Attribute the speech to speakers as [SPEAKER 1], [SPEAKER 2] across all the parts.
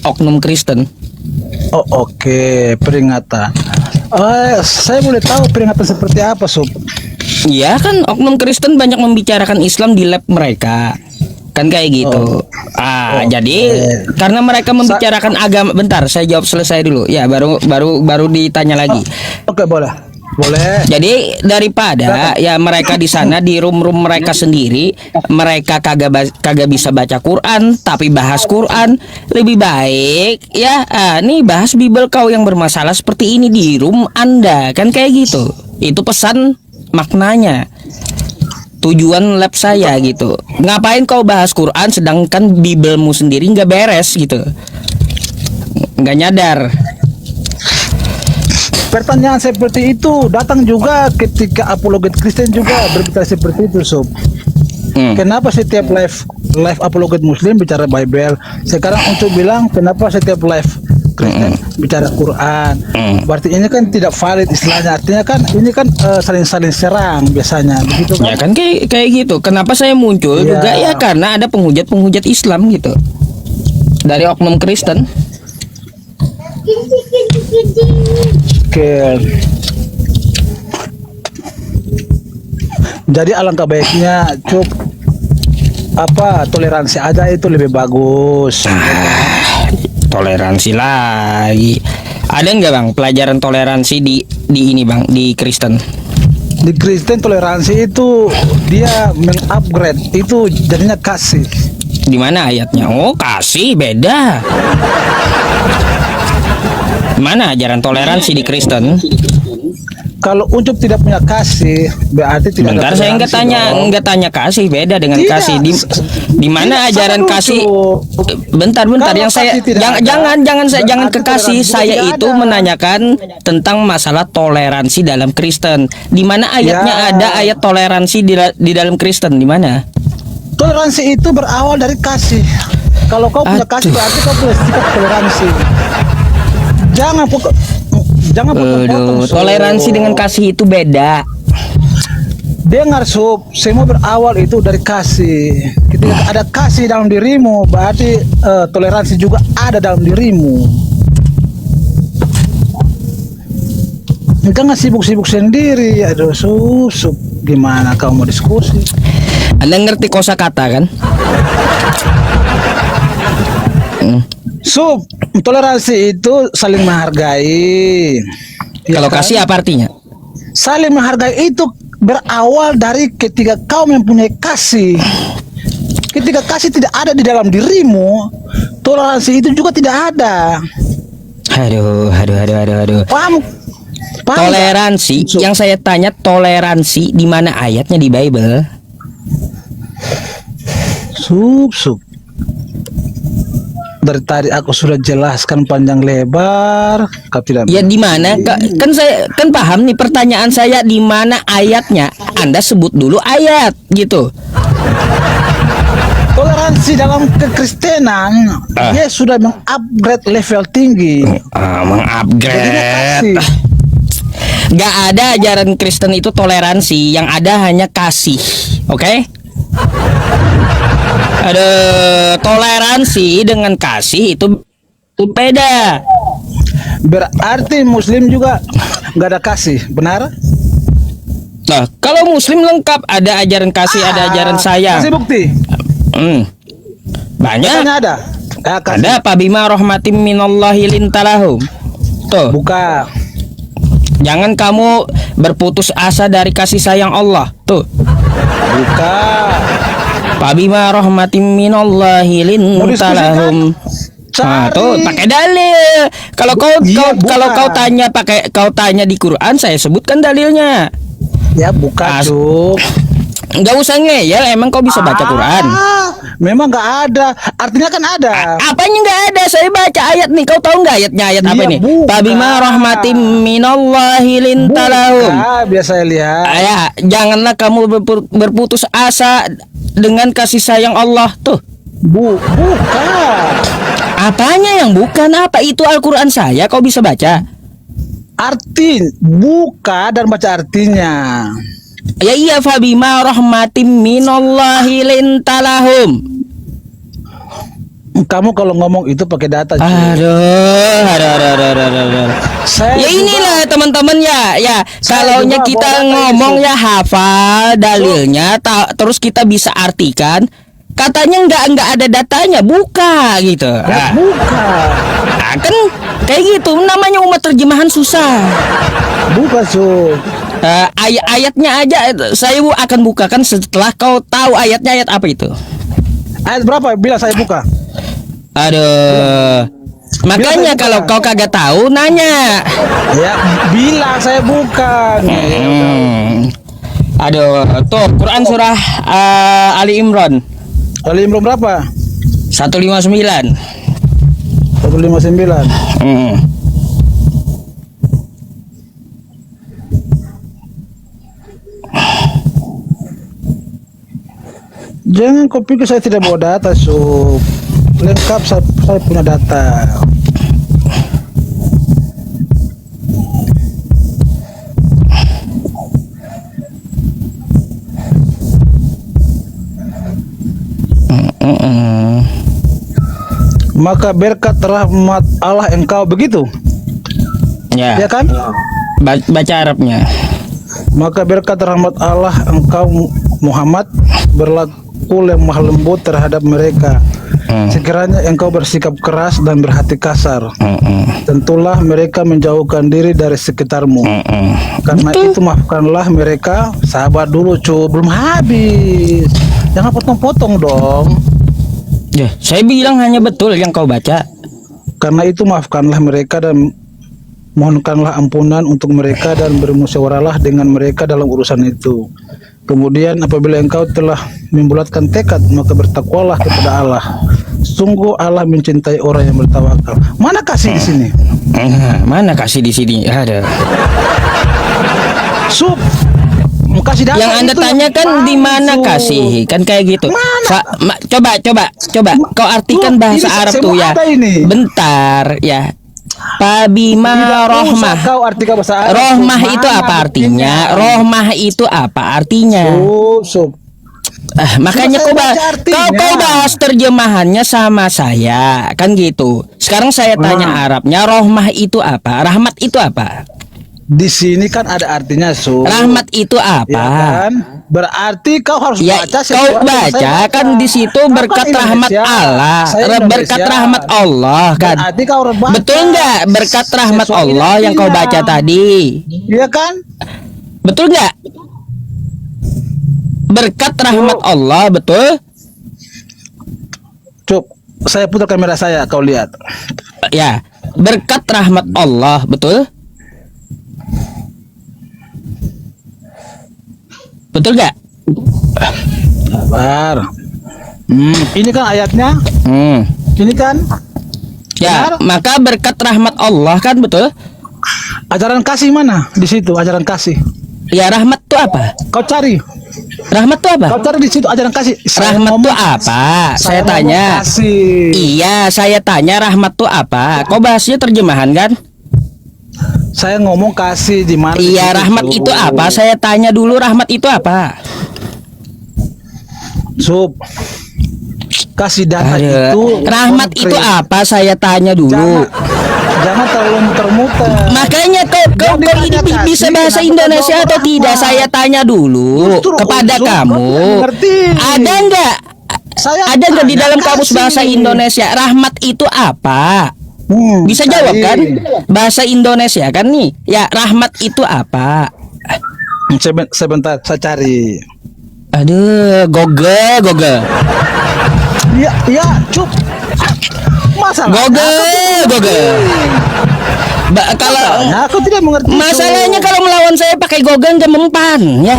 [SPEAKER 1] oknum Kristen.
[SPEAKER 2] Oh, oke, peringatan. Saya boleh tahu peringatan seperti apa, Sob?
[SPEAKER 1] Iya kan, oknum Kristen banyak membicarakan Islam di lab mereka. Kan kayak gitu. Jadi karena mereka membicarakan agama. Bentar, saya jawab selesai dulu. Ya, baru ditanya lagi.
[SPEAKER 2] Oke, boleh. Boleh.
[SPEAKER 1] Jadi daripada ya mereka di sana di room mereka sendiri, mereka kagak bisa baca Quran tapi bahas Quran, lebih baik ya nih bahas Bible kau yang bermasalah seperti ini di room Anda, kan kayak gitu. Itu pesan maknanya. Tujuan lab saya gitu. Ngapain kau bahas Quran sedangkan Biblemu sendiri nggak beres gitu. Nggak nyadar.
[SPEAKER 2] Pertanyaan seperti itu datang juga ketika apologet Kristen juga berbicara seperti itu, Sob. Kenapa setiap live apologet Muslim bicara Bible? Sekarang untuk bilang kenapa setiap live Kristen bicara Quran? Berarti ini kan tidak valid istilahnya. Artinya kan ini kan saling serang biasanya, begitu kan?
[SPEAKER 1] Ya kan kayak gitu. Kenapa saya muncul juga ya karena ada penghujat Islam gitu dari oknum Kristen.
[SPEAKER 2] Oke. Jadi alangkah baiknya toleransi aja itu lebih bagus.
[SPEAKER 1] Toleransi lagi. Ada nggak bang pelajaran toleransi di ini bang di Kristen?
[SPEAKER 2] Di Kristen toleransi itu dia mengupgrade itu jadinya kasih.
[SPEAKER 1] Di mana ayatnya? Oh kasih beda. Mana ajaran toleransi di Kristen?
[SPEAKER 2] Kalau Ucup tidak punya kasih, berarti tidak.
[SPEAKER 1] Bentar, saya nggak tanya kasih beda dengan
[SPEAKER 2] tidak.
[SPEAKER 1] kasih. Di mana ajaran kasih? Bentar,
[SPEAKER 2] Kalau
[SPEAKER 1] yang saya jangan ke kasih. Saya itu menanyakan tentang masalah toleransi dalam Kristen. Di mana ayatnya ada ayat toleransi di dalam Kristen? Di mana?
[SPEAKER 2] Toleransi itu berawal dari kasih. Kalau kau punya kasih berarti kau punya sikap toleransi. Jangan potong.
[SPEAKER 1] Toleransi dengan kasih itu beda.
[SPEAKER 2] Dengar, Sob, semua berawal itu dari kasih. Ketika ada kasih dalam dirimu, berarti toleransi juga ada dalam dirimu. Jangan sibuk-sibuk sendiri. Aduh, Sob, gimana kau mau diskusi?
[SPEAKER 1] Anda ngerti kosakata kan?
[SPEAKER 2] Sob, toleransi itu saling menghargai.
[SPEAKER 1] Kalau kasih apa artinya?
[SPEAKER 2] Saling menghargai itu berawal dari ketika kau mempunyai kasih. Ketika kasih tidak ada di dalam dirimu, toleransi itu juga tidak ada.
[SPEAKER 1] Aduh.
[SPEAKER 2] Paham
[SPEAKER 1] Toleransi, yang saya tanya toleransi di mana ayatnya di Bible?
[SPEAKER 2] Sup. Dari tadi aku sudah jelaskan panjang lebar, kau tidak.
[SPEAKER 1] Ya di mana? Kan saya kan paham nih pertanyaan saya di mana ayatnya? Anda sebut dulu ayat gitu.
[SPEAKER 2] Toleransi dalam kekristenan dia sudah mengupgrade level tinggi.
[SPEAKER 1] Mengupgrade. Gak ada ajaran Kristen itu toleransi, yang ada hanya kasih. Oke? Ada toleransi dengan kasih itu beda.
[SPEAKER 2] Berarti Muslim juga nggak ada kasih, benar?
[SPEAKER 1] Nah, kalau Muslim lengkap, ada ajaran kasih, ada ajaran sayang.
[SPEAKER 2] Kasih bukti.
[SPEAKER 1] Banyak.
[SPEAKER 2] Ada.
[SPEAKER 1] Ada Pabima rahmatim minallahi lintalahum. Tuh.
[SPEAKER 2] Buka.
[SPEAKER 1] Jangan kamu berputus asa dari kasih sayang Allah. Tuh.
[SPEAKER 2] Buka.
[SPEAKER 1] Pabima rahmatim minallahi lintalahum. Nah, tuh pakai dalil. Kalau kau tanya di Quran, saya sebutkan dalilnya.
[SPEAKER 2] Ya buka, Cuk.
[SPEAKER 1] Nggak usah ngeyel, emang kau bisa baca Quran?
[SPEAKER 2] Memang nggak ada. Artinya kan ada.
[SPEAKER 1] Apanya nggak ada? Saya baca ayat nih. Kau tahu nggak ayatnya? Ayat apa nih? Pabima rahmatim minallahi lintalahum.
[SPEAKER 2] Biar saya lihat.
[SPEAKER 1] Ya, janganlah kamu berputus asa dengan kasih sayang Allah. Tuh.
[SPEAKER 2] Bukan.
[SPEAKER 1] Apanya yang bukan? Apa itu Al-Quran saya? Kau bisa baca?
[SPEAKER 2] Buka dan baca artinya.
[SPEAKER 1] Ya iya, Fabima rahmatim minallahi lintalahum.
[SPEAKER 2] Kamu kalau ngomong itu pakai data. cuy.
[SPEAKER 1] Aduh.
[SPEAKER 2] Saya
[SPEAKER 1] Ya
[SPEAKER 2] juga-
[SPEAKER 1] inilah teman-teman ya. Kalau
[SPEAKER 2] juga
[SPEAKER 1] kita
[SPEAKER 2] bawa data
[SPEAKER 1] ngomong
[SPEAKER 2] itu.
[SPEAKER 1] ya hafal dalilnya, terus kita bisa artikan. Katanya nggak ada datanya, buka gitu.
[SPEAKER 2] Ya, bukan.
[SPEAKER 1] Kan kayak gitu. Namanya umat terjemahan susah.
[SPEAKER 2] Bukan, Sob.
[SPEAKER 1] Ayat-ayatnya aja saya akan bukakan setelah kau tahu ayatnya ayat apa itu.
[SPEAKER 2] Ayat berapa? Bila saya buka.
[SPEAKER 1] Aduh. Makanya
[SPEAKER 2] Biasa
[SPEAKER 1] kalau
[SPEAKER 2] buka.
[SPEAKER 1] kau kagak tahu nanya.
[SPEAKER 2] Ya, bilang saya bukan.
[SPEAKER 1] Aduh, tuh Quran surah Ali Imran
[SPEAKER 2] Ali Imran berapa?
[SPEAKER 1] 159.
[SPEAKER 2] 159. Jangan kau pikir saya tidak bawa data, Sob. Lengkap, saya punya data. Maka berkat rahmat Allah engkau begitu,
[SPEAKER 1] Ya,
[SPEAKER 2] ya kan?
[SPEAKER 1] baca Arabnya.
[SPEAKER 2] Maka berkat rahmat Allah engkau Muhammad berlaku lemah lembut terhadap mereka. Sekiranya engkau bersikap keras dan berhati kasar, tentulah mereka menjauhkan diri dari sekitarmu. Karena itu maafkanlah mereka. Sabar dulu, cu, belum habis. Jangan potong-potong dong.
[SPEAKER 1] Ya, saya bilang hanya betul yang kau baca.
[SPEAKER 2] Karena itu maafkanlah mereka dan mohonkanlah ampunan untuk mereka dan bermusyawarahlah dengan mereka dalam urusan itu. Kemudian apabila engkau telah membulatkan tekad, maka bertakwalah kepada Allah. Sungguh Allah mencintai orang yang bertawakal. Mana kasih di sini?
[SPEAKER 1] Mana kasih di sini? Ada.
[SPEAKER 2] Sub, kasih data
[SPEAKER 1] Yang Anda
[SPEAKER 2] itu
[SPEAKER 1] tanyakan
[SPEAKER 2] yang
[SPEAKER 1] di mana
[SPEAKER 2] palsu.
[SPEAKER 1] kasih? Kan kayak gitu.
[SPEAKER 2] Mana?
[SPEAKER 1] Coba kau artikan
[SPEAKER 2] Tuh,
[SPEAKER 1] bahasa
[SPEAKER 2] ini
[SPEAKER 1] Arab
[SPEAKER 2] saya
[SPEAKER 1] tuh
[SPEAKER 2] mau
[SPEAKER 1] ya.
[SPEAKER 2] ada ini.
[SPEAKER 1] Bentar ya. Pabima
[SPEAKER 2] Tidak
[SPEAKER 1] rohmah.
[SPEAKER 2] usah kau artikan bahasa Arab.
[SPEAKER 1] Rohmah
[SPEAKER 2] Sub.
[SPEAKER 1] itu
[SPEAKER 2] Mana
[SPEAKER 1] apa artinya?
[SPEAKER 2] buktinya?
[SPEAKER 1] Rohmah itu apa artinya?
[SPEAKER 2] Sub.
[SPEAKER 1] Makanya
[SPEAKER 2] Sudah saya
[SPEAKER 1] kau
[SPEAKER 2] baca artinya.
[SPEAKER 1] kau bahas terjemahannya sama saya, kan gitu. Sekarang saya tanya Arabnya, rohmah itu apa? Rahmat itu apa?
[SPEAKER 2] Di sini kan ada artinya, Sub.
[SPEAKER 1] Rahmat itu
[SPEAKER 2] Ya
[SPEAKER 1] apa?
[SPEAKER 2] kan? Berarti kau harus
[SPEAKER 1] Ya,
[SPEAKER 2] baca
[SPEAKER 1] kau
[SPEAKER 2] sesuai yang
[SPEAKER 1] baca
[SPEAKER 2] saya
[SPEAKER 1] kan di situ
[SPEAKER 2] Kau kan
[SPEAKER 1] berkat rahmat
[SPEAKER 2] Indonesia.
[SPEAKER 1] Allah,
[SPEAKER 2] Saya
[SPEAKER 1] berkat
[SPEAKER 2] Indonesia.
[SPEAKER 1] rahmat Allah kan.
[SPEAKER 2] Berarti kau harus baca.
[SPEAKER 1] Betul nggak berkat rahmat
[SPEAKER 2] sesuai
[SPEAKER 1] Allah yang kau
[SPEAKER 2] artinya.
[SPEAKER 1] baca tadi?
[SPEAKER 2] Iya kan?
[SPEAKER 1] Betul nggak? Berkat rahmat Allah, betul?
[SPEAKER 2] Cuk, saya putar kamera saya, kau lihat.
[SPEAKER 1] Ya, berkat rahmat Allah, betul? Betul nggak?
[SPEAKER 2] Sabar. Ini kan ayatnya. Ini kan
[SPEAKER 1] Ya,
[SPEAKER 2] benar.
[SPEAKER 1] maka berkat rahmat Allah kan, betul?
[SPEAKER 2] Ajaran kasih mana? Di situ ajaran kasih.
[SPEAKER 1] Ya, rahmat itu apa?
[SPEAKER 2] Kau cari.
[SPEAKER 1] Rahmat itu apa?
[SPEAKER 2] Kau cari di situ ajaran kasih.
[SPEAKER 1] Rahmat itu apa? Saya
[SPEAKER 2] ngomong
[SPEAKER 1] tanya.
[SPEAKER 2] kasih.
[SPEAKER 1] Iya, saya tanya rahmat itu apa? Kau bahasnya terjemahan kan?
[SPEAKER 2] Saya ngomong kasih di mana? di
[SPEAKER 1] Iya,
[SPEAKER 2] situ,
[SPEAKER 1] rahmat
[SPEAKER 2] Sub.
[SPEAKER 1] itu apa? Saya tanya dulu rahmat itu apa?
[SPEAKER 2] Sub. Kasih data
[SPEAKER 1] Aduh,
[SPEAKER 2] itu
[SPEAKER 1] rahmat itu
[SPEAKER 2] konkret.
[SPEAKER 1] apa? Saya tanya dulu.
[SPEAKER 2] Jangan terlalu muter-muter.
[SPEAKER 1] Makanya kau ini
[SPEAKER 2] ditanya
[SPEAKER 1] bisa
[SPEAKER 2] kasih,
[SPEAKER 1] bahasa
[SPEAKER 2] kenapa
[SPEAKER 1] Indonesia
[SPEAKER 2] kau
[SPEAKER 1] atau
[SPEAKER 2] rahmat?
[SPEAKER 1] tidak? Saya tanya dulu
[SPEAKER 2] Justru
[SPEAKER 1] kepada
[SPEAKER 2] Sub, kau
[SPEAKER 1] kamu.
[SPEAKER 2] tidak mengerti.
[SPEAKER 1] Ada nggak?
[SPEAKER 2] Saya
[SPEAKER 1] Ada nggak di
[SPEAKER 2] tanya
[SPEAKER 1] dalam kamus
[SPEAKER 2] kasih.
[SPEAKER 1] bahasa Indonesia rahmat itu apa? Bisa
[SPEAKER 2] cari.
[SPEAKER 1] jawab kan? Bahasa Indonesia kan nih? Ya, rahmat itu apa?
[SPEAKER 2] Sebentar, saya cari.
[SPEAKER 1] Aduh, Google.
[SPEAKER 2] Iya, Cuk. Masalah.
[SPEAKER 1] Google. Kalau
[SPEAKER 2] Aku tidak mengerti. Cuk.
[SPEAKER 1] masalahnya kalau melawan saya pakai Google nggak mempan, ya.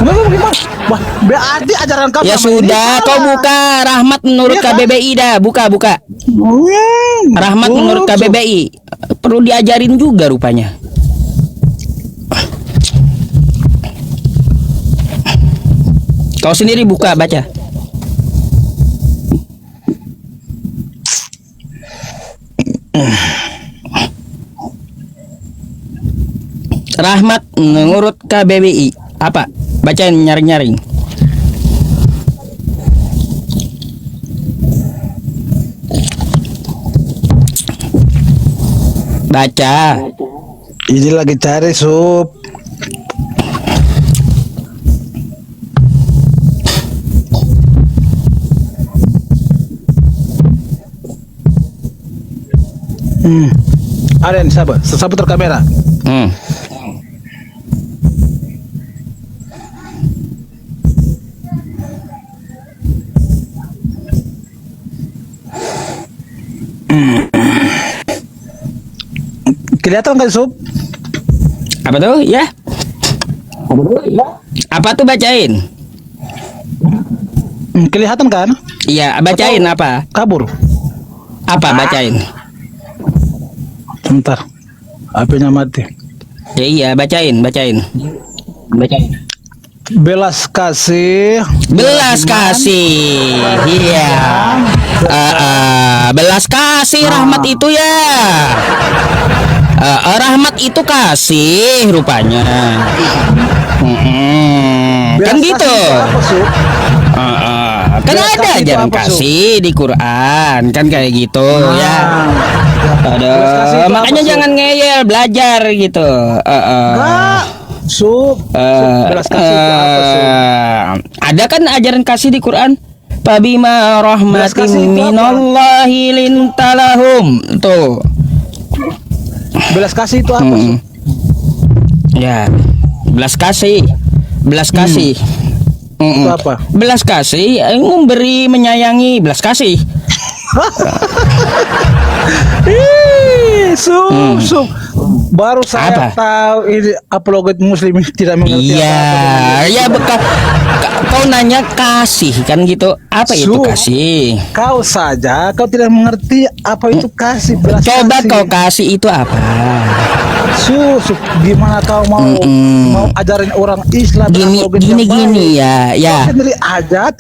[SPEAKER 2] Memang gimana? Wah, berarti ajaran kamu
[SPEAKER 1] Ya
[SPEAKER 2] sama ini
[SPEAKER 1] sudah,
[SPEAKER 2] salah.
[SPEAKER 1] kau buka rahmat menurut
[SPEAKER 2] Iya kan?
[SPEAKER 1] KBBI dah, buka. Rahmat
[SPEAKER 2] Cuk,
[SPEAKER 1] menurut
[SPEAKER 2] Cuk.
[SPEAKER 1] KBBI. Perlu diajarin juga rupanya. Kau sendiri buka, baca. Rahmat menurut KBBI. Apa? Bacain, nyaring-nyaring. Baca.
[SPEAKER 2] Ini lagi cari Sup. Ada yang sabar, putar kamera.
[SPEAKER 1] Hmm.
[SPEAKER 2] Kelihatan kan Sup?
[SPEAKER 1] Apa tuh? Ya. Apa tuh bacain?
[SPEAKER 2] Kelihatan kan?
[SPEAKER 1] Iya, bacain apa?
[SPEAKER 2] Kabur.
[SPEAKER 1] Apa bacain?
[SPEAKER 2] Sebentar. HP-nya mati.
[SPEAKER 1] Ya iya, bacain. Bacain.
[SPEAKER 2] Belas kasih.
[SPEAKER 1] Belas kasih. Iya. Belas kasih rahmat itu ya. Rahmat itu kasih rupanya. Kan
[SPEAKER 2] Belas
[SPEAKER 1] gitu.
[SPEAKER 2] kasih itu apa, Sup?
[SPEAKER 1] Kan
[SPEAKER 2] Belas
[SPEAKER 1] ada
[SPEAKER 2] kasih itu
[SPEAKER 1] ajaran
[SPEAKER 2] apa, Sup?
[SPEAKER 1] kasih di Quran, kan kayak gitu ya.
[SPEAKER 2] Belas kasih itu
[SPEAKER 1] Makanya
[SPEAKER 2] apa, Sup?
[SPEAKER 1] jangan ngeyel, belajar gitu.
[SPEAKER 2] Enggak. Sup. Belas kasih itu apa, Sup?
[SPEAKER 1] Ada kan ajaran kasih di Quran? Fabima
[SPEAKER 2] Belas kasih
[SPEAKER 1] rahmatin
[SPEAKER 2] itu apa?
[SPEAKER 1] minallahi lintalahum. Tuh.
[SPEAKER 2] Belas kasih itu apa, Sup?
[SPEAKER 1] Ya. Belas kasih. Belas kasih.
[SPEAKER 2] Itu apa?
[SPEAKER 1] Belas kasih memberi, menyayangi, belas kasih.
[SPEAKER 2] Sup. Baru saya
[SPEAKER 1] Apa?
[SPEAKER 2] tahu ini apologet muslim tidak mengerti
[SPEAKER 1] Iya,
[SPEAKER 2] apa-apa.
[SPEAKER 1] ya kau nanya kasih kan gitu. Apa itu
[SPEAKER 2] Su.
[SPEAKER 1] kasih?
[SPEAKER 2] Kau saja kau tidak mengerti apa itu kasih. Belas
[SPEAKER 1] Coba
[SPEAKER 2] kasih.
[SPEAKER 1] kau kasih itu apa?
[SPEAKER 2] Sup, gimana kau mau ajarin orang Islam apologet yang
[SPEAKER 1] Gini
[SPEAKER 2] baik?
[SPEAKER 1] ya.
[SPEAKER 2] Kau sendiri ajat.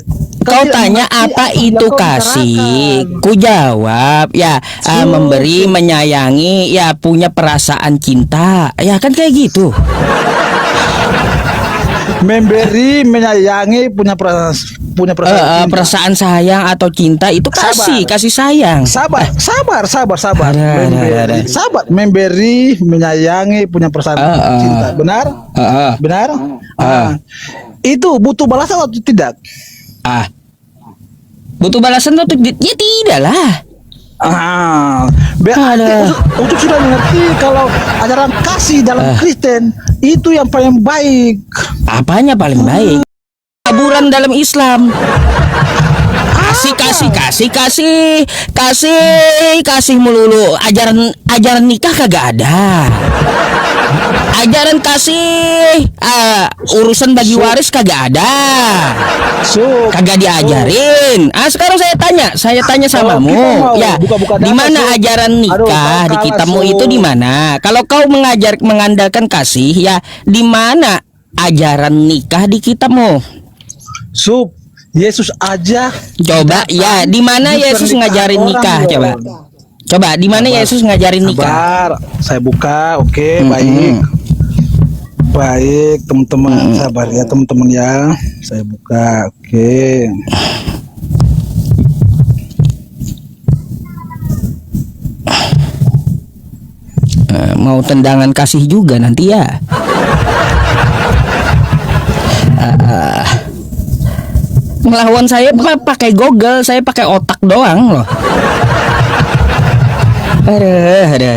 [SPEAKER 1] Kau
[SPEAKER 2] tidak
[SPEAKER 1] tanya
[SPEAKER 2] mengerti
[SPEAKER 1] apa
[SPEAKER 2] yang
[SPEAKER 1] itu
[SPEAKER 2] kau
[SPEAKER 1] kasih?
[SPEAKER 2] bicarakan.
[SPEAKER 1] Ku jawab ya, memberi, menyayangi, ya punya perasaan cinta, ya kan kayak gitu.
[SPEAKER 2] Memberi, menyayangi, punya perasaan cinta.
[SPEAKER 1] Perasaan sayang atau cinta itu kasih,
[SPEAKER 2] Sabar.
[SPEAKER 1] kasih sayang.
[SPEAKER 2] Sabar.
[SPEAKER 1] Ada.
[SPEAKER 2] Memberi, menyayangi, punya perasaan cinta. Benar? Benar? Itu butuh balasan atau tidak?
[SPEAKER 1] Butuh balasan atau tidak? Ya tidak lah. Ada.
[SPEAKER 2] Untuk sudah mengerti kalau ajaran kasih dalam Kristen itu yang paling baik.
[SPEAKER 1] Apanya paling baik? Taburan dalam Islam. Kasih melulu. Ajaran nikah kagak ada. Ajaran kasih urusan bagi waris kagak ada. Kagak diajarin. Sekarang saya tanya samamu. Ya, di mana ajaran nikah di kitabmu itu di mana? Kalau kau mengandalkan kasih, ya di mana ajaran nikah di kitabmu?
[SPEAKER 2] Sup, Yesus aja.
[SPEAKER 1] Coba ya, di mana Yesus ngajarin nikah? Coba di mana Yesus ngajarin nikah?
[SPEAKER 2] Sabar, saya buka. Oke, baik teman-teman, sabar ya teman-teman ya. Saya buka. Oke.
[SPEAKER 1] Mau tendangan kasih juga nanti ya. Ngelawan saya pakai Google, saya pakai otak doang loh. Ada.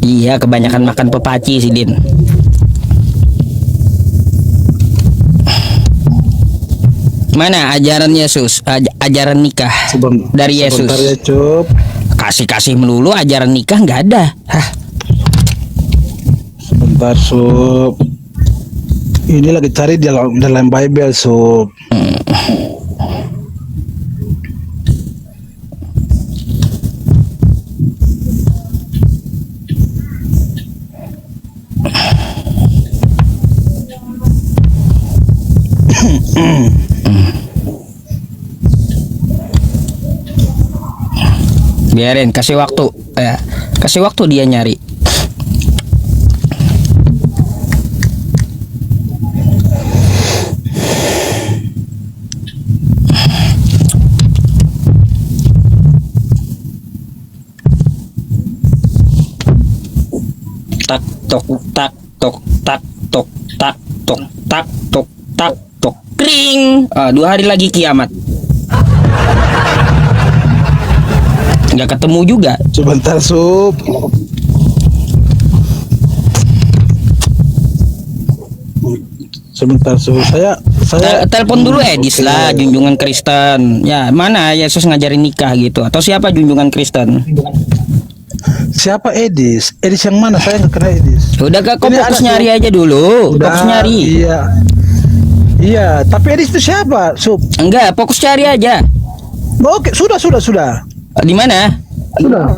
[SPEAKER 1] Iya, kebanyakan makan pepaci sih, Din. Mana ajaran Yesus, ajaran nikah dari Yesus?
[SPEAKER 2] Sebentar ya, Cup.
[SPEAKER 1] Kasih melulu, ajaran nikah nggak ada.
[SPEAKER 2] Sebentar, Sup. Ini lagi cari dalam Bible, Sup.
[SPEAKER 1] Biarin, kasih waktu ya. Kasih waktu dia nyari. tok tak tok tak tok tak tok tak tok tak tok kring. 2 hari lagi kiamat. Nggak ketemu juga.
[SPEAKER 2] Sebentar, Sup. Sebentar, Sup. Saya
[SPEAKER 1] Telepon dulu Edis lah, junjungan Kristen. Ya, mana Yesus ngajarin nikah gitu? Atau siapa junjungan Kristen?
[SPEAKER 2] Siapa Edis? Edis yang mana? Saya nggak kenal Edis.
[SPEAKER 1] Udah kok
[SPEAKER 2] Ini
[SPEAKER 1] fokus
[SPEAKER 2] ada,
[SPEAKER 1] nyari aja dulu. Fokus nyari.
[SPEAKER 2] Iya. Iya, tapi Edis itu siapa, Sup?
[SPEAKER 1] Enggak, fokus cari aja.
[SPEAKER 2] Oke, sudah.
[SPEAKER 1] Di mana?
[SPEAKER 2] Sudah.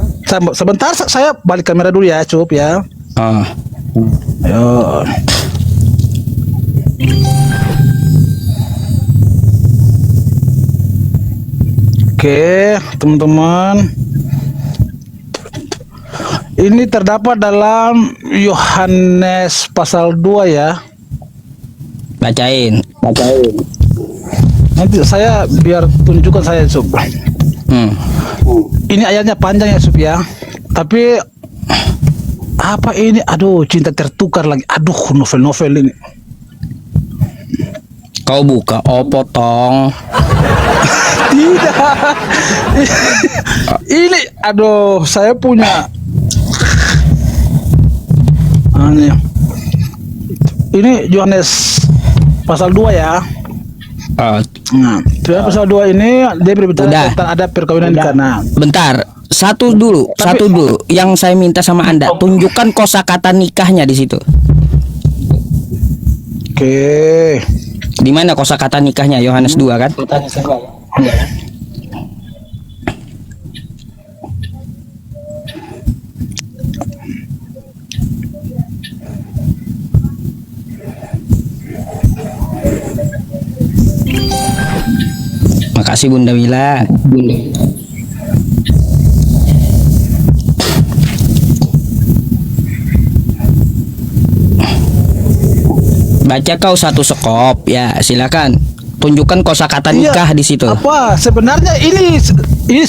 [SPEAKER 2] Sebentar, saya balik kamera dulu ya, Sup ya.
[SPEAKER 1] Oh.
[SPEAKER 2] Ayo. Oke, teman-teman. Ini terdapat dalam Yohanes pasal 2 ya.
[SPEAKER 1] Bacain.
[SPEAKER 2] Nanti saya biar tunjukkan saya, Sup. Ini ayatnya panjang ya, Sup ya. Tapi apa ini? Aduh, cinta tertukar lagi. Aduh, novel-novel ini.
[SPEAKER 1] Kau buka, potong.
[SPEAKER 2] Tidak. Ini, aduh, saya punya. Ini Yohanes pasal 2 ya. Nah, pasal 2 ini dia berbicara tentang ada perkawinan di Kana.
[SPEAKER 1] Bentar, satu dulu. Yang saya minta sama Anda, tunjukkan kosakata nikahnya di situ.
[SPEAKER 2] Oke.
[SPEAKER 1] Di mana kosakata nikahnya? Yohanes 2 kan? Makasih Bunda Wila. Baca kau satu sekop ya, silakan. Tunjukkan kosakata nikah di situ.
[SPEAKER 2] Apa? Sebenarnya ini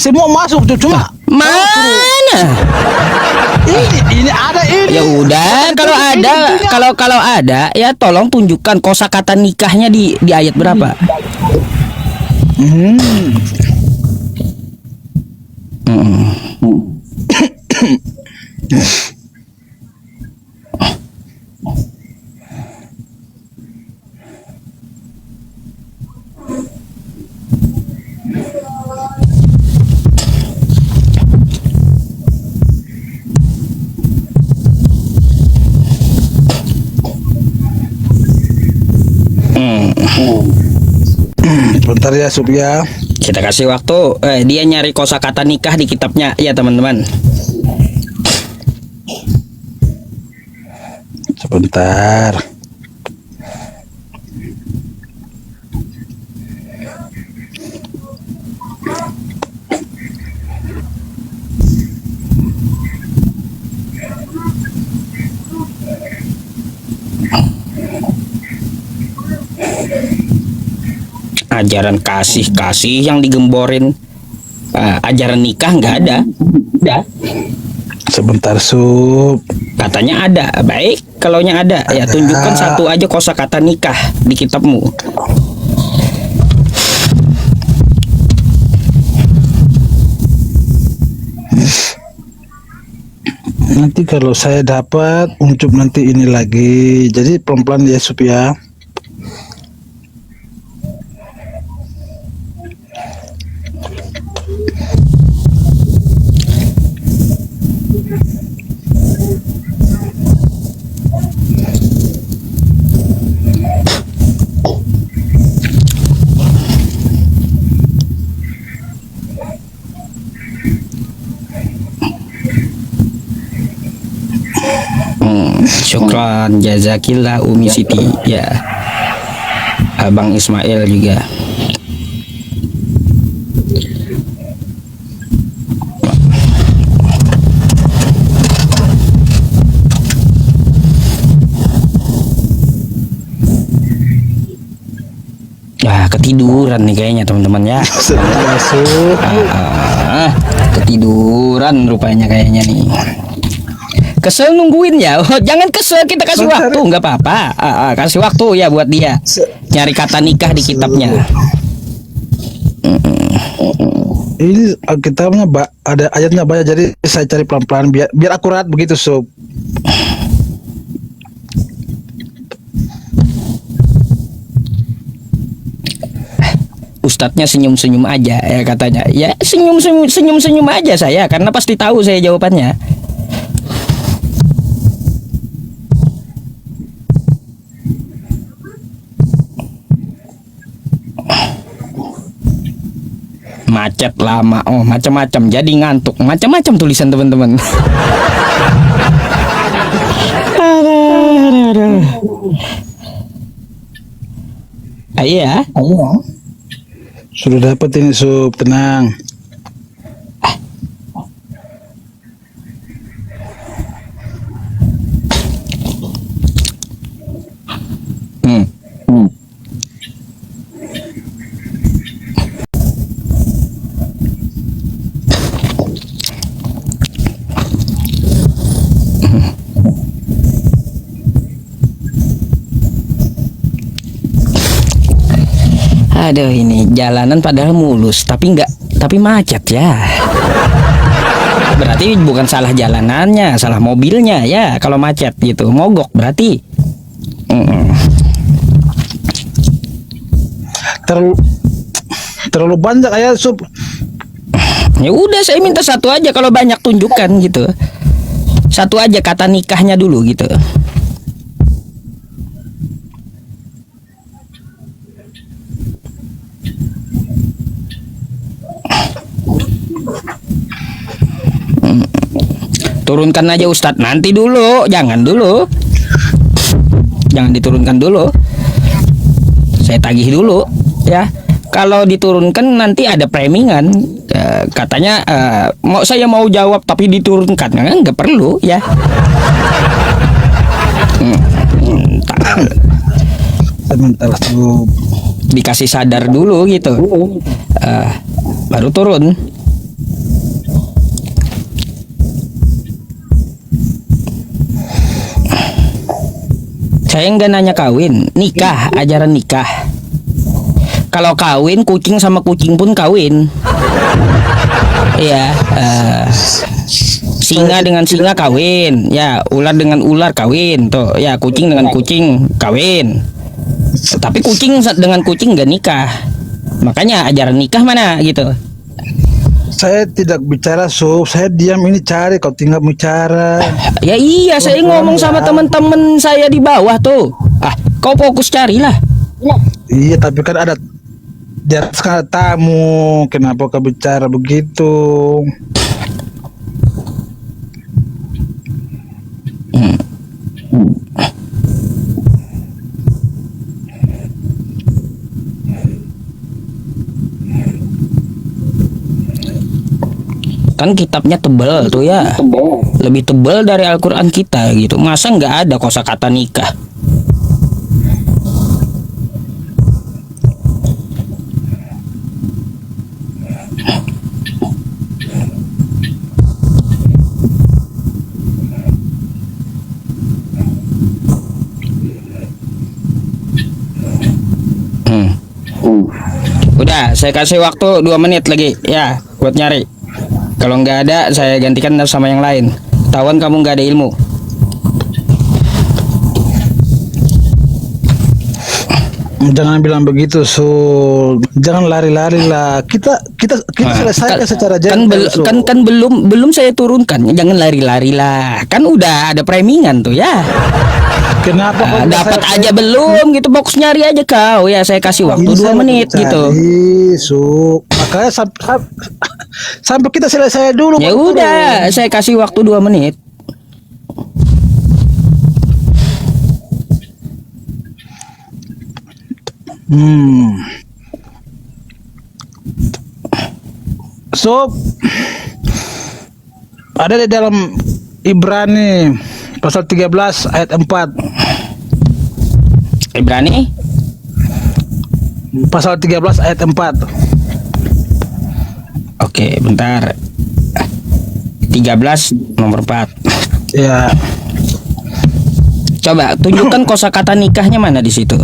[SPEAKER 2] semua masuk, cuma
[SPEAKER 1] mana?
[SPEAKER 2] Ini ada ini.
[SPEAKER 1] Ya udah, kalau ada ya tolong tunjukkan kosakata nikahnya di ayat berapa?
[SPEAKER 2] Bentar ya, Sup ya.
[SPEAKER 1] Kita kasih waktu. Dia nyari kosakata nikah di kitabnya ya teman-teman.
[SPEAKER 2] Sebentar.
[SPEAKER 1] Ajaran kasih yang digemborin. Ajaran nikah nggak ada.
[SPEAKER 2] Sebentar, Sup.
[SPEAKER 1] Katanya ada. Baik, kalaunya ada ya tunjukkan satu aja kosakata nikah di kitabmu.
[SPEAKER 2] Nanti kalau saya dapat Ucup nanti ini lagi. Jadi pelan-pelan ya, Sup ya.
[SPEAKER 1] Syukran jazakillah Umi Siti ya. Abang Ismail juga. Ketiduran nih kayaknya teman-teman ya. Ketiduran rupanya kayaknya nih. Kesel nungguin ya. Oh, jangan kesel, kita kasih
[SPEAKER 2] Bentar.
[SPEAKER 1] waktu, nggak apa-apa. Kasih waktu ya buat dia nyari kata nikah di kitabnya.
[SPEAKER 2] Ini kitabnya ada ayatnya banyak, jadi saya cari pelan-pelan biar akurat begitu sob.
[SPEAKER 1] Ustadznya senyum-senyum aja ya katanya. Ya senyum-senyum aja saya, karena pasti tahu saya jawabannya. Macet lama, oh macam-macam, jadi ngantuk, macam-macam tulisan teman-teman. Iya.
[SPEAKER 2] Sudah dapat ini sob, tenang.
[SPEAKER 1] Hmm. Aduh, ini jalanan padahal mulus, tapi macet ya. Berarti bukan salah jalanannya, salah mobilnya ya. Kalau macet gitu, mogok berarti.
[SPEAKER 2] Terlalu banyak ayat sob.
[SPEAKER 1] Ya udah, saya minta satu aja, kalau banyak tunjukkan gitu. Satu aja kata nikahnya dulu gitu. Turunkan aja Ustadz, nanti dulu, jangan dulu. Jangan diturunkan dulu. Saya tagih dulu ya. Kalau diturunkan nanti ada premingan. Katanya saya mau jawab tapi diturunkan. Nggak perlu ya.
[SPEAKER 2] Sebentar sob.
[SPEAKER 1] Dikasih sadar dulu gitu. Baru turun. Saya nggak nanya kawin, nikah, ajaran nikah. Kalau kawin, kucing sama kucing pun kawin. Iya, singa dengan singa kawin, ya ular dengan ular kawin, tuh, ya kucing dengan kucing kawin. Tapi kucing dengan kucing nggak nikah. Makanya ajaran nikah mana gitu.
[SPEAKER 2] Saya tidak bicara sob, saya diam ini cari, kau tinggal bicara.
[SPEAKER 1] Ya iya, saya ngomong sama teman-teman saya di bawah tuh. Kau fokus carilah.
[SPEAKER 2] Iya, tapi kan ada di atas kan ada tamu, kenapa kau bicara begitu?
[SPEAKER 1] Kan kitabnya tebal tuh ya, lebih tebal dari Al-Quran kita gitu. Masa nggak ada kosakata nikah? Udah, saya kasih waktu 2 menit lagi ya buat nyari. Kalau nggak ada, saya gantikan sama yang lain. Tawan kamu nggak ada ilmu.
[SPEAKER 2] Jangan bilang begitu, Sul. Jangan lari-lari lah. Kita selesaikan secara gentle.
[SPEAKER 1] Kan belum saya turunkan. Jangan lari-lari lah. Kan udah ada premingan tuh ya.
[SPEAKER 2] Kenapa
[SPEAKER 1] dapat aja belum gitu, fokus nyari aja kau ya. Saya kasih waktu 2 menit gitu.
[SPEAKER 2] Makanya sampai kita selesai dulu.
[SPEAKER 1] Ya udah, saya kasih waktu 2 menit.
[SPEAKER 2] Ada di dalam Ibrani pasal 13 ayat 4.
[SPEAKER 1] Ibrani
[SPEAKER 2] pasal 13 ayat 4.
[SPEAKER 1] Oke, bentar. 13 nomor 4.
[SPEAKER 2] Ya,
[SPEAKER 1] Coba tunjukkan kosakata nikahnya mana di situ.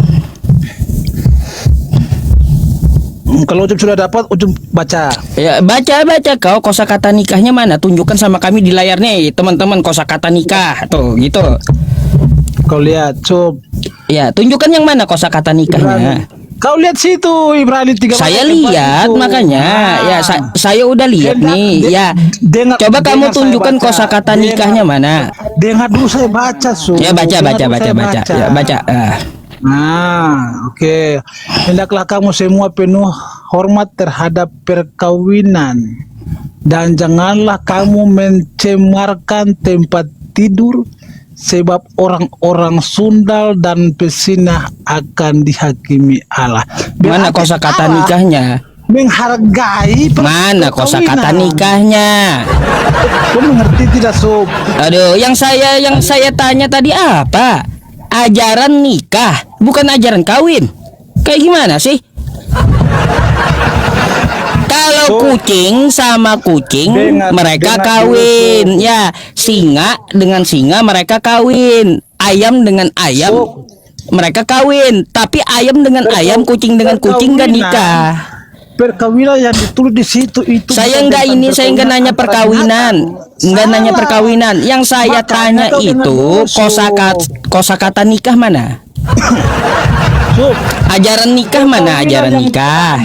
[SPEAKER 2] kalau Ucup sudah dapat, Ucup baca.
[SPEAKER 1] Ya, baca kau kosakata nikahnya mana? Tunjukkan sama kami di layar nih, teman-teman, kosakata nikah tuh, gitu.
[SPEAKER 2] Kau lihat, Cup.
[SPEAKER 1] Ya, tunjukkan yang mana kosakata nikahnya.
[SPEAKER 2] Kau lihat situ Ibrani 3.
[SPEAKER 1] Saya lihat makanya, ya saya udah lihat nih. Ya, coba kamu tunjukkan kosakata nikahnya mana?
[SPEAKER 2] Dengar dulu saya baca, Sup.
[SPEAKER 1] Ya, baca.
[SPEAKER 2] Dengar dulu saya
[SPEAKER 1] Ya, baca.
[SPEAKER 2] Oke. Hendaklah kamu semua penuh hormat terhadap perkawinan dan janganlah kamu mencemarkan tempat tidur sebab orang-orang sundal dan pesinah akan dihakimi Allah.
[SPEAKER 1] Mana
[SPEAKER 2] Berarti
[SPEAKER 1] kosakata
[SPEAKER 2] Allah
[SPEAKER 1] nikahnya?
[SPEAKER 2] menghargai
[SPEAKER 1] Mana kosakata
[SPEAKER 2] perkawinan.
[SPEAKER 1] nikahnya?
[SPEAKER 2] Kau mengerti tidak, Sob?
[SPEAKER 1] Aduh, yang saya tanya tadi apa? Ajaran nikah, bukan ajaran kawin. Kayak gimana sih? Kalau kucing sama kucing mereka kawin, ya. Singa dengan singa mereka kawin. Ayam dengan ayam mereka kawin. Tapi ayam dengan ayam, kucing dengan kucing gak nikah.
[SPEAKER 2] Perkawinan yang ditulis di situ itu.
[SPEAKER 1] Saya nggak nanya perkawinan, nggak nanya perkawinan. Yang saya tanya itu kosakata nikah mana? Ajaran nikah mana? Ajaran nikah.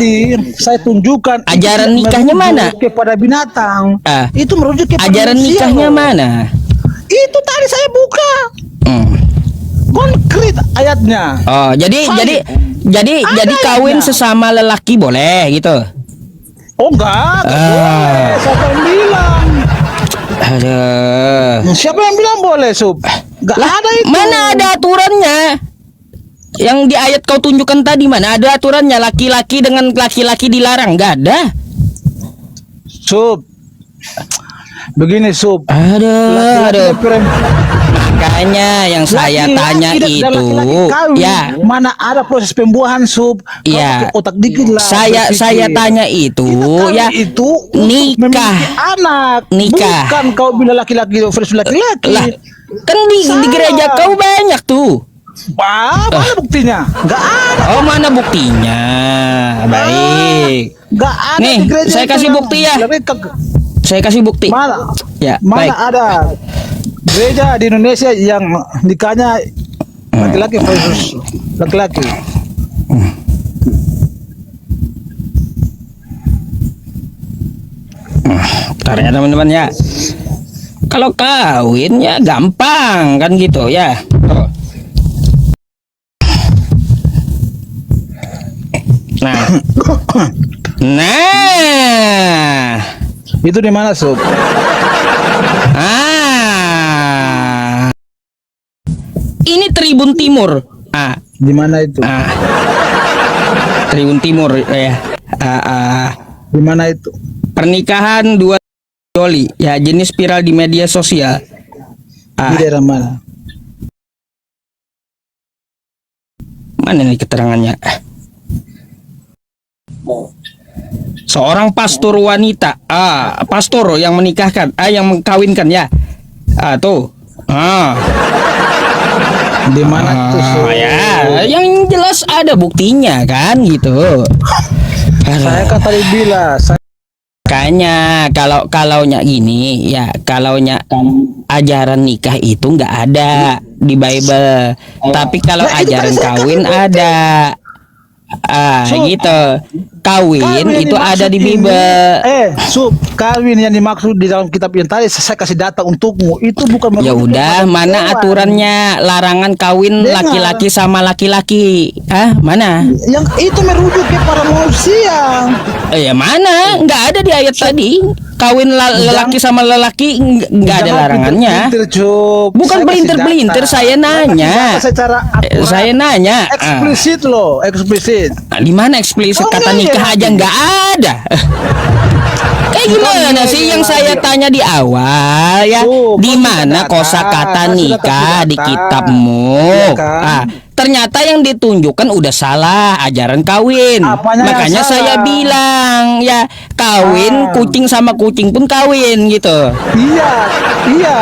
[SPEAKER 2] Saya tunjukkan.
[SPEAKER 1] Ajaran nikahnya mana?
[SPEAKER 2] Kepada binatang. Itu merujuk kepada
[SPEAKER 1] ajaran
[SPEAKER 2] manusia,
[SPEAKER 1] nikahnya
[SPEAKER 2] loh.
[SPEAKER 1] mana?
[SPEAKER 2] Itu tadi saya buka. Konkret ayatnya.
[SPEAKER 1] Oh, jadi kawin sesama lelaki boleh gitu.
[SPEAKER 2] Oh enggak boleh. Siapa yang bilang?
[SPEAKER 1] Aduh.
[SPEAKER 2] Siapa yang bilang boleh, Sub? Enggak ada itu.
[SPEAKER 1] Mana ada aturannya? Yang di ayat kau tunjukkan tadi mana ada aturannya? Laki-laki dengan laki-laki dilarang, enggak ada.
[SPEAKER 2] Sub. Begini, Sub.
[SPEAKER 1] Aduh. Makanya yang saya tanya itu, ya,
[SPEAKER 2] mana ada proses pembuahan, Sub?
[SPEAKER 1] Ya,
[SPEAKER 2] otak dikit lah.
[SPEAKER 1] Saya tanya itu, ya,
[SPEAKER 2] itu
[SPEAKER 1] nikah,
[SPEAKER 2] anak,
[SPEAKER 1] nikah.
[SPEAKER 2] bukan kau bilang laki-laki versus laki-laki.
[SPEAKER 1] Lah, kan di gereja kau banyak tuh.
[SPEAKER 2] Mana buktinya? Enggak ada.
[SPEAKER 1] Oh, mana buktinya? Baik.
[SPEAKER 2] Enggak ada.
[SPEAKER 1] Nih,
[SPEAKER 2] di gereja
[SPEAKER 1] saya
[SPEAKER 2] itu
[SPEAKER 1] kasih
[SPEAKER 2] yang
[SPEAKER 1] bukti ya.
[SPEAKER 2] lebih
[SPEAKER 1] Saya kasih bukti.
[SPEAKER 2] Mana?
[SPEAKER 1] Ya,
[SPEAKER 2] Mana
[SPEAKER 1] baik.
[SPEAKER 2] ada gereja di Indonesia yang nikahnya laki-laki versus laki-laki?
[SPEAKER 1] Bentar ya teman-teman ya. Kalau kawin ya gampang kan gitu ya. Tuh. Nah. Nah.
[SPEAKER 2] Itu di mana, Sob?
[SPEAKER 1] Ini Tribun Timur.
[SPEAKER 2] Di mana itu?
[SPEAKER 1] Tribun Timur ya.
[SPEAKER 2] Di mana itu?
[SPEAKER 1] Pernikahan dua Joli ya, jenis viral di media sosial.
[SPEAKER 2] Di daerah mana?
[SPEAKER 1] Mana nih keterangannya? Seorang pastor wanita, pastor yang menikahkan, yang mengkawinkan ya. Tuh.
[SPEAKER 2] Di mana itu, Sob?
[SPEAKER 1] Ya, yang jelas ada buktinya kan gitu.
[SPEAKER 2] Saya kan tadi bilang,
[SPEAKER 1] Makanya kalaunya gini ya, kalaunya ajaran nikah itu nggak ada di Bible, tapi kalau ajaran kawin ada. Gitu. Kawin itu ada di Bible.
[SPEAKER 2] Sub, kawin yang dimaksud di dalam kitab yang tadi saya kasih data untukmu itu bukan.
[SPEAKER 1] Ya udah, mana aturannya larangan kawin laki-laki sama laki-laki? Mana?
[SPEAKER 2] Yang itu merujuk kepada manusia.
[SPEAKER 1] Ya mana? Nggak ada di ayat tadi. Kawin lelaki sama lelaki nggak ada larangannya. Bukan belinter-belinter, saya nanya. Saya nanya.
[SPEAKER 2] Eksplisit loh, eksplisit.
[SPEAKER 1] Di mana eksplisit? Kata nikah aja nggak ada. Kayak gimana sih yang saya tanya di awal ya? Di mana kosakata nikah di kitabmu? Ternyata yang ditunjukkan udah salah ajaran kawin. Makanya saya bilang ya, kawin, kucing sama kucing pun kawin gitu.
[SPEAKER 2] Iya, iya.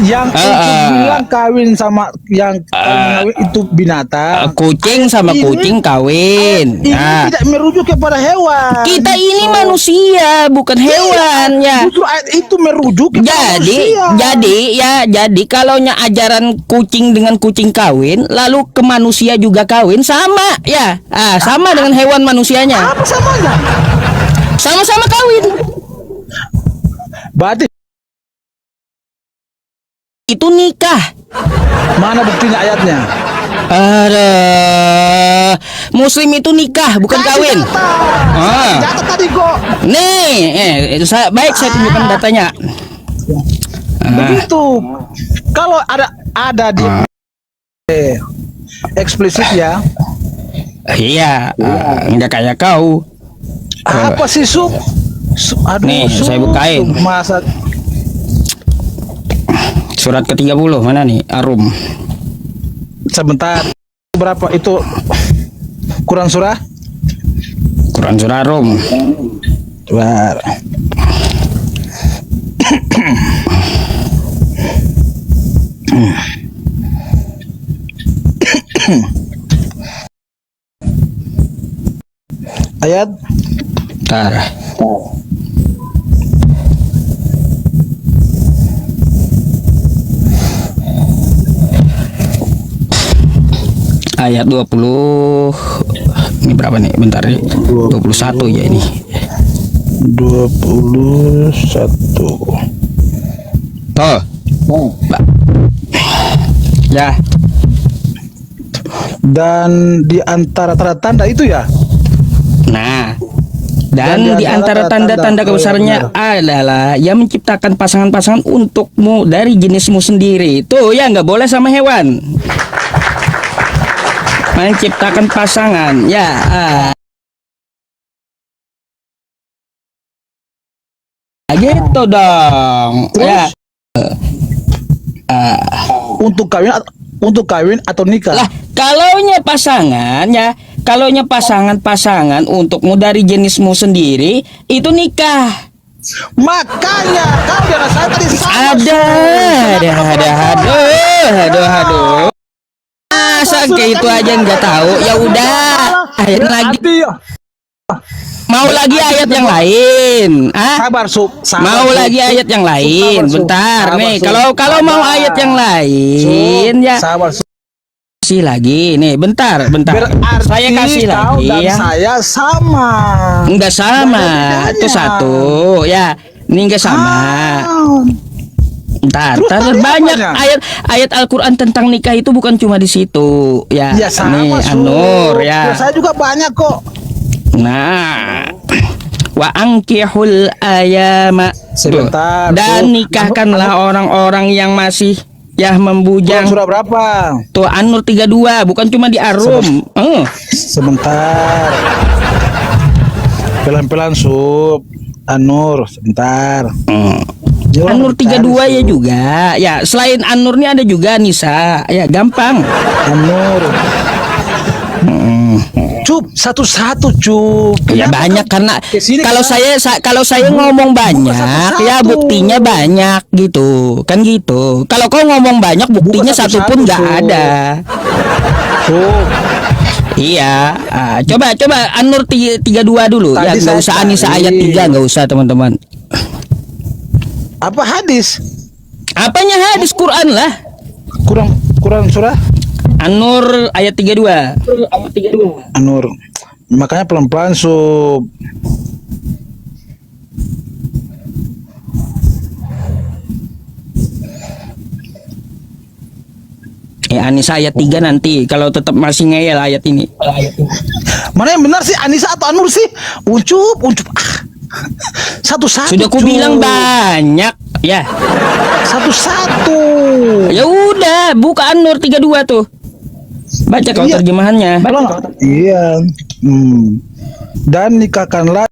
[SPEAKER 2] Yang untuk bilang kawin sama yang kawin itu binatang.
[SPEAKER 1] Kucing sama kucing kawin.
[SPEAKER 2] Ini
[SPEAKER 1] Nah,
[SPEAKER 2] tidak merujuk kepada hewan.
[SPEAKER 1] kita ini manusia, bukan hewan ya.
[SPEAKER 2] Justru ayat itu merujuk kepada manusia.
[SPEAKER 1] Jadi kalau ajaran kucing dengan kucing kawin, lalu ke manusia juga kawin sama ya. Sama dengan hewan manusianya.
[SPEAKER 2] Apa samanya?
[SPEAKER 1] Sama-sama kawin.
[SPEAKER 2] Berarti
[SPEAKER 1] Itu nikah.
[SPEAKER 2] mana buktinya ayatnya?
[SPEAKER 1] Ada Muslim itu nikah, bukan kawin.
[SPEAKER 2] Jatuh tadi kok.
[SPEAKER 1] Nih, saya tunjukkan datanya.
[SPEAKER 2] Begitu. Kalau ada di eksplisit ya.
[SPEAKER 1] Iya, nggak kayak kau.
[SPEAKER 2] Apa sih Sub? Aduh,
[SPEAKER 1] Nih, saya bukain.
[SPEAKER 2] Masa
[SPEAKER 1] Surat ke-30 mana nih? Arum.
[SPEAKER 2] sebentar. Berapa itu? Quran surah?
[SPEAKER 1] Quran surah Arum.
[SPEAKER 2] Coba. Ayat
[SPEAKER 1] Bentar. Ayat 20. Ini berapa nih? Bentar nih. 21 ya ini.
[SPEAKER 2] 21.
[SPEAKER 1] Oh. Ya.
[SPEAKER 2] Dan di antara tanda-tanda itu ya.
[SPEAKER 1] Nah, dan di antara tanda-tanda kebesarannya adalah yang menciptakan pasangan-pasangan untukmu dari jenismu sendiri. Tuh ya, nggak boleh sama hewan. Menciptakan pasangan, ya. Gitu dong.
[SPEAKER 2] Terus?
[SPEAKER 1] Ya.
[SPEAKER 2] Untuk kawin atau nikah.
[SPEAKER 1] Lah, kalaunya pasangan untukmu dari jenismu sendiri, itu nikah.
[SPEAKER 2] Makanya kau jangan saya tadi sama.
[SPEAKER 1] Aduh. Masa kayak itu aja nggak tahu? Ya udah, ayat lagi. Mau lagi ayat yang lain?
[SPEAKER 2] Sabar Sub.
[SPEAKER 1] Mau lagi ayat yang lain? Bentar nih. Kalau mau ayat yang lain ya.
[SPEAKER 2] Sabar Sub.
[SPEAKER 1] Kasih lagi nih, bentar.
[SPEAKER 2] Berarti
[SPEAKER 1] Saya kasih
[SPEAKER 2] kau
[SPEAKER 1] lagi
[SPEAKER 2] dan
[SPEAKER 1] ya.
[SPEAKER 2] saya sama.
[SPEAKER 1] Enggak sama.
[SPEAKER 2] Nggak ada
[SPEAKER 1] Itu
[SPEAKER 2] bedanya.
[SPEAKER 1] satu. Ya, ini enggak sama. Bentar,
[SPEAKER 2] Terus tadi
[SPEAKER 1] banyak
[SPEAKER 2] apanya?
[SPEAKER 1] ayat Al-Qur'an tentang nikah itu bukan cuma di situ. Ya,
[SPEAKER 2] Ya sama
[SPEAKER 1] nih
[SPEAKER 2] Sub.
[SPEAKER 1] An-Nur ya.
[SPEAKER 2] Saya juga banyak kok.
[SPEAKER 1] Nah, wa angkihul ayama.
[SPEAKER 2] Sebentar,
[SPEAKER 1] Dan
[SPEAKER 2] Sub.
[SPEAKER 1] nikahkanlah orang-orang yang masih
[SPEAKER 2] Quran
[SPEAKER 1] membujang.
[SPEAKER 2] surah berapa?
[SPEAKER 1] Tuh An-Nur 32, bukan cuma di Arum.
[SPEAKER 2] Sebentar. Pelan-pelan Sub. An-Nur sebentar. Ya,
[SPEAKER 1] An-Nur
[SPEAKER 2] bentar,
[SPEAKER 1] 32 ya
[SPEAKER 2] Sub.
[SPEAKER 1] juga. Ya, selain An-Nur ini ada juga Nisa. Ya, gampang.
[SPEAKER 2] An-Nur. Cup, satu-satu Cup.
[SPEAKER 1] Ya
[SPEAKER 2] Kenapa
[SPEAKER 1] banyak
[SPEAKER 2] kau
[SPEAKER 1] karena
[SPEAKER 2] kesini
[SPEAKER 1] kalau saya ngomong banyak
[SPEAKER 2] satu-satu.
[SPEAKER 1] ya buktinya banyak gitu. Kan gitu. Kalau kau ngomong banyak buktinya
[SPEAKER 2] Bukan
[SPEAKER 1] satu
[SPEAKER 2] satu-satu,
[SPEAKER 1] pun nggak
[SPEAKER 2] Sob.
[SPEAKER 1] ada.
[SPEAKER 2] Cup.
[SPEAKER 1] Iya, coba An-Nur 32 dulu. Ya
[SPEAKER 2] Tadi
[SPEAKER 1] nggak
[SPEAKER 2] saya
[SPEAKER 1] usah Anisa
[SPEAKER 2] cari.
[SPEAKER 1] ayat 3, nggak usah teman-teman.
[SPEAKER 2] Apa hadis?
[SPEAKER 1] Apanya hadis Quran lah.
[SPEAKER 2] Kurang surah
[SPEAKER 1] An-Nur ayat 32.
[SPEAKER 2] An-Nur. Makanya pelan-pelan Sub.
[SPEAKER 1] Anisa ayat 3 nanti kalau tetap masih ngeyel ayat ini.
[SPEAKER 2] Mana yang benar sih, Anisa atau An-Nur sih? Uncup. Satu-satu.
[SPEAKER 1] Sudah ku
[SPEAKER 2] Cup.
[SPEAKER 1] bilang banyak ya.
[SPEAKER 2] Satu-satu.
[SPEAKER 1] Ya udah, buka An-Nur 32 tuh. Baca kau
[SPEAKER 2] Iya.
[SPEAKER 1] terjemahannya.
[SPEAKER 2] Iya. Dan nikahkanlah.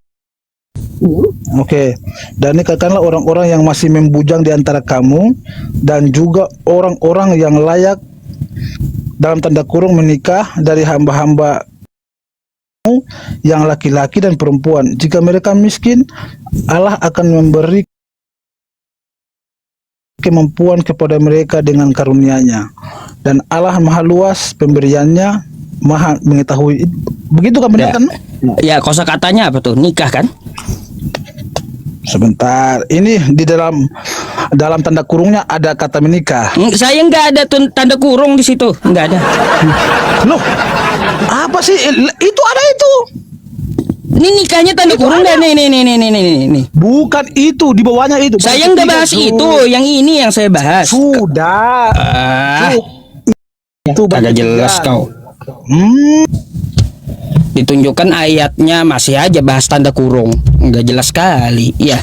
[SPEAKER 2] Oke. Dan nikahkanlah orang-orang yang masih membujang di antara kamu dan juga orang-orang yang layak dalam tanda kurung menikah dari hamba-hamba mau yang laki-laki dan perempuan. Jika mereka miskin, Allah akan memberi kemampuan kepada mereka dengan karunia-Nya. Dan Allah Maha luas pemberiannya, Maha mengetahui. Begitu kan benar
[SPEAKER 1] Ya.
[SPEAKER 2] kan?
[SPEAKER 1] Ya, kosakatanya apa tuh? Nikah kan?
[SPEAKER 2] Sebentar, ini di dalam tanda kurungnya ada kata menikah.
[SPEAKER 1] Saya nggak ada tanda kurung di situ, nggak ada.
[SPEAKER 2] Loh, apa sih? Itu ada itu.
[SPEAKER 1] Ini nikahnya tanda kurung nggak? Nih.
[SPEAKER 2] Bukan itu, di bawahnya itu.
[SPEAKER 1] Saya nggak bahas itu, yang ini yang saya bahas.
[SPEAKER 2] Sudah.
[SPEAKER 1] Ah,
[SPEAKER 2] Itu
[SPEAKER 1] kagak jelas kau. Ditunjukkan ayatnya masih aja bahas tanda kurung, nggak jelas sekali. Ya.